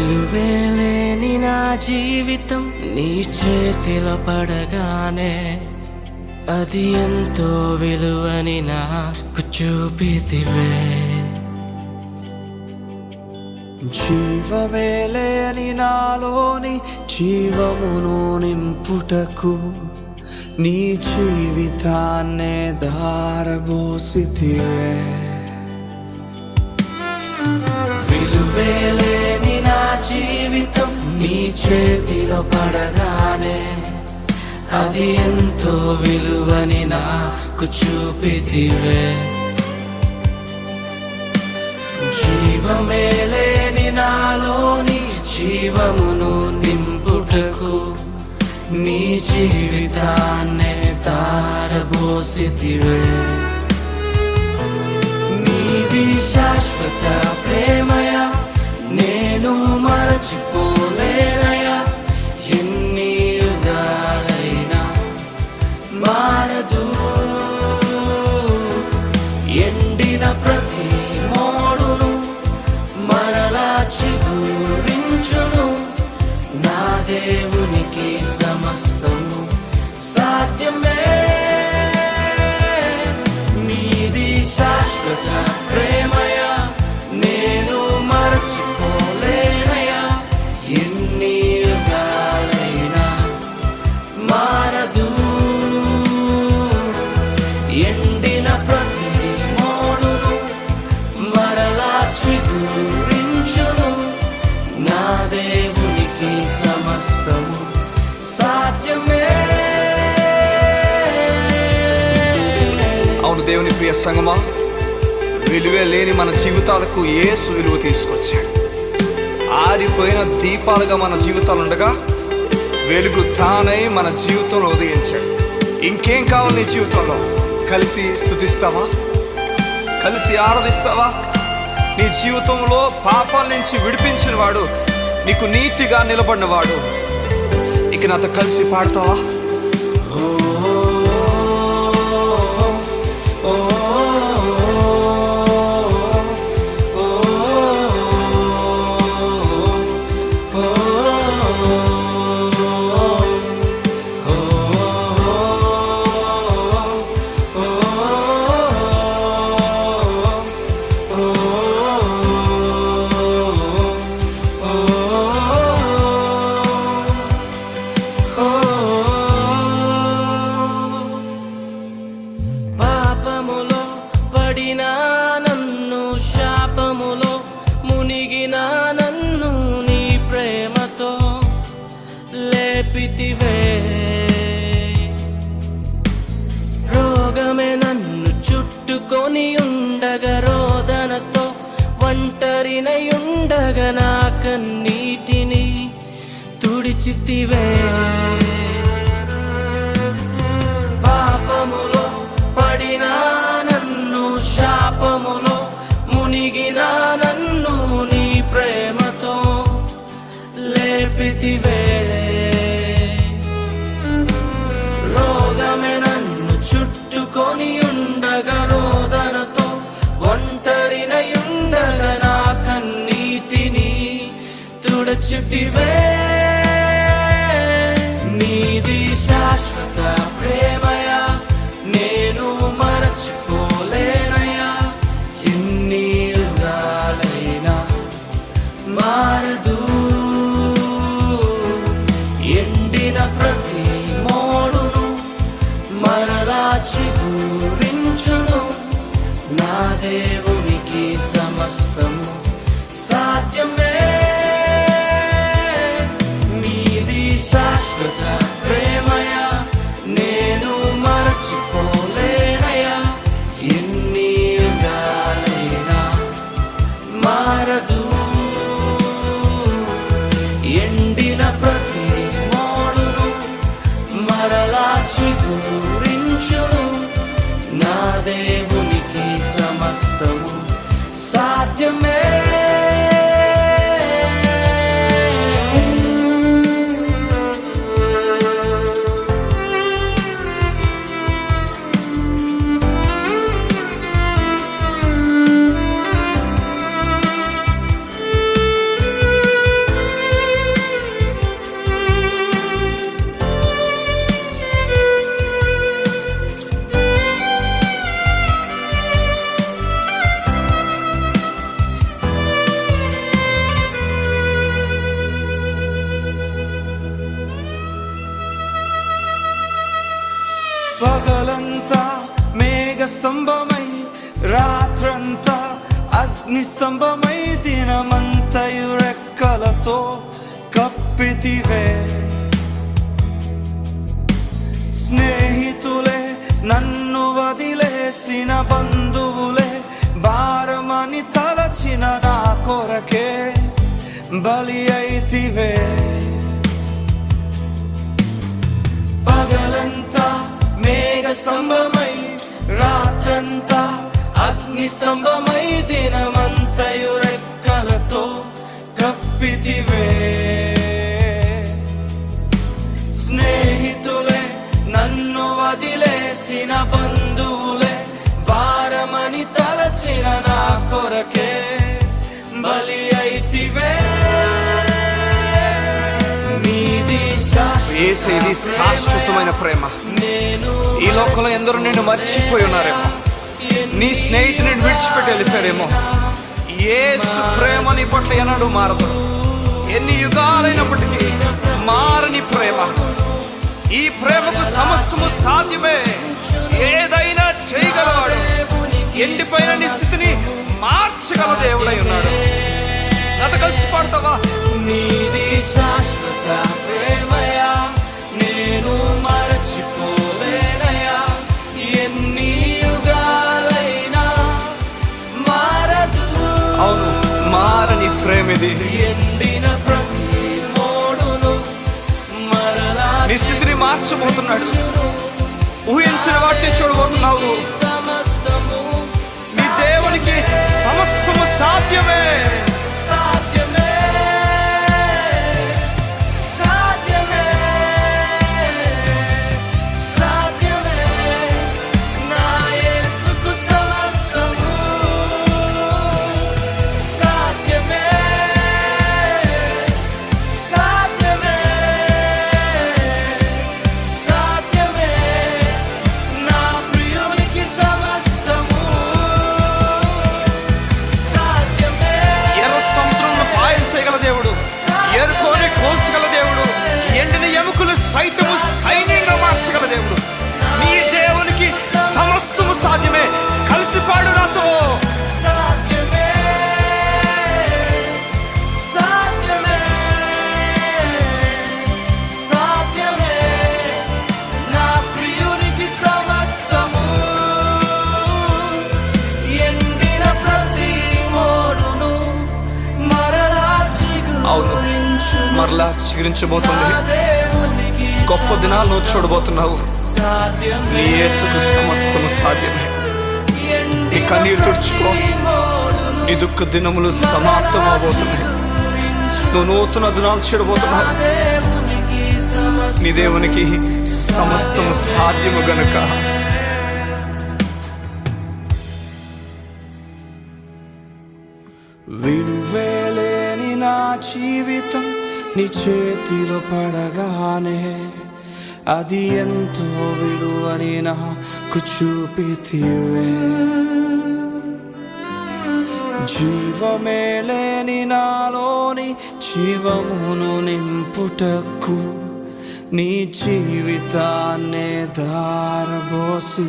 విలువేలేని నా జీవితం నీ చేతిలో పడగానే అది ఎంతో విలువని నాకు చూపితివే. జీవమేలేని నాలోని జీవమును నింపుటకు నీ జీవితాన్నే ధారబోసితివే. విలువేలేని నా జీవితం నీ చేతిలో పడగానే అది ఎంతో విలువని నాకు చూపితివే. జీవమేలేని నాలోని జీవమును నింపుటకు నీ జీవితాన్నే ధారబోసితివే. నీది శాశ్వత ప్రేమయా, నేను మరచిపోలేనయా. ఎన్ని యుగాలైనా మారదు. ఎండిన ప్రతి మోడును మరలా చిగురించును. నా దేవునికి సమస్తము సాధ్యమే. నీది శాశ్వత ప్రేమయా, నేను మరచిపోలేనయా. ఎన్ని యుగాలైనా మారదు. ఎండిన ప్రతి మోడును మరలా చిగురించును. నా దేవునికి సమస్తము సాధ్యమే. అవును దేవుని ప్రియ సంగమా, విలువే లేని మన జీవితాలకు యేసు విలువ తీసుకొచ్చాడు. ఆరిపోయిన దీపాలుగా మన జీవితాలు ఉండగా వెలుగు తానై మన జీవితంలో ఉదయించాడు. ఇంకేం కావాలి నీ జీవితంలో? కలిసి స్తుతిస్తావా? కలిసి ఆరాధిస్తావా? నీ జీవితంలో పాపాల నుంచి విడిపించిన వాడు, నీకు నీతిగా నిలబడిన వాడు, ఇక నాతో కలిసి పాడతావా? పాపములో పడిన నన్ను, శాపములో మునిగిన నన్ను నీ ప్రేమతో లేపితివే. రోగమే నన్ను చుట్టుకొని ఉండగా, రోదనతో ఒంటరినై ఉండగా నా కన్నీటిని తుడిచితివే. పాపములో పడిన నన్ను, శాపములో మునిగిన నన్ను నీ ప్రేమతో లేపితివే. రోగమే నన్ను చుట్టుకొని ఉండగా, రోదనతో ఒంటరినై ఉండగా నా కన్నీటిని తుడిచితివే. నీది శాశ్వత ప్రేమయా, నేను మరచిపోలేనయా. ఎన్ని యుగాలైనా మారదు. ఎండిన ప్రతి మోడును మరలా చిగురించును. నా దేవునికి సమస్తము సాధ్యమే. నీది శాశ్వత ప్రేమయా, నేను మరచిపోలేనయా. ఎన్ని యుగాలైనా మారదు. ఎండిన ప్రతి మోడును మరలా చిగురించును. నా దేవునికి సమస్తము సాధ్యమే. పగలంతా మేఘ స్తంభమై రాత్రంతా అగ్ని స్తంభమై దినమంతయు రెక్కలతో కప్పితివే. స్నేహితులే నన్ను వదిలేసిన బంధువులే భారమని తలచిన నా కొరకే బలి అయితివే. పగలంతా మేఘ స్తంభమై రాత్రంతా అగ్ని స్తంభమై దినమంతయు రెక్కలతో కప్పితివే. స్నేహితులే నన్ను వదిలేసిన బంధువులే భారమని తలచిన నా కొరకే బలి అయితివే. యేసయ్యది శాశ్వతమైన ప్రేమ. ఈ లోకంలో ఎందరో నిన్ను మర్చిపోయి ఉన్నారేమో, నీ స్నేహితుని విడిచిపెట్టి వెళ్ళిపోయారేమో. యేసు ప్రేమ నీ పట్ల ఎన్నడూ మారదు. ఎన్ని యుగాలైనప్పటికీ మారని ప్రేమ. ఈ ప్రేమకు సమస్తము సాధ్యమే. ఏదైనా చేయగలవాడు. ఎండిపోయిన నీ స్థితిని మార్చగల దేవుడై ఉన్నాడు. నాతో కలిసి పాడతావా? నీది శాశ్వత ప్రేమయా, నేను మరచిపోలేనయా. ఎన్ని యుగాలైనా మారదు. అవును, మారని ప్రేమిది. ఎండిన ప్రతి మోడును మరలా నీ స్థితిని మార్చబోతున్నాడు. ఊహించిన వాటిని చూడబోతున్నావు. సమస్తము నీ దేవునికి సమస్తము సాధ్యమే. సాధ్యమే, సాధ్యమే, సాధ్యమే. నా యేసుకు సమస్తము సాధ్యమే, సాధ్యమే, సాధ్యమే. నా ప్రియునికి సమస్తము సాధ్యమే. ఎర్ర సముద్రంలో పాయలు చేయగల దేవుడు, ఎరుకోని కోల్చగల దేవుడు, ఎండిన ఎముకలు సైతము సైన్యంగా మార్చగల దేవుడు. నీ దేవునికి సమస్తము సాధ్యమే. కలిసి పాడు నాతో. సాధ్యమే, సాధ్యమే, సాధ్యమే. నా ప్రియునికి సమస్తము. ఎండిన ప్రతి మోడును మరలా చిగురించు. మరలా చిగురించబోతుంది. నా దేవునికి గొప్ప దినాలు నువ్వు చూడబోతున్నావు. సాధ్యమే. నీ యేసుకు సమస్తము సాధ్యమే. నీ కన్నీరు తుడుచుకో. నీ దుఃఖ దినములు సమాప్తం అవబోతున్నాయి. నువ్వు నూతన దినాలు చూడబోతున్నావు. దేవునికి నీ దేవునికి సమస్తము సాధ్యము గనుక విలువేలేని నా జీవితం నీ చేతిలో పడగానే అది ఎంతో విలువని నాకు చూపితివే. జీవమే లేని నాలోని జీవమును నింపుటకు నీ జీవితాన్నే దారబోసితివే.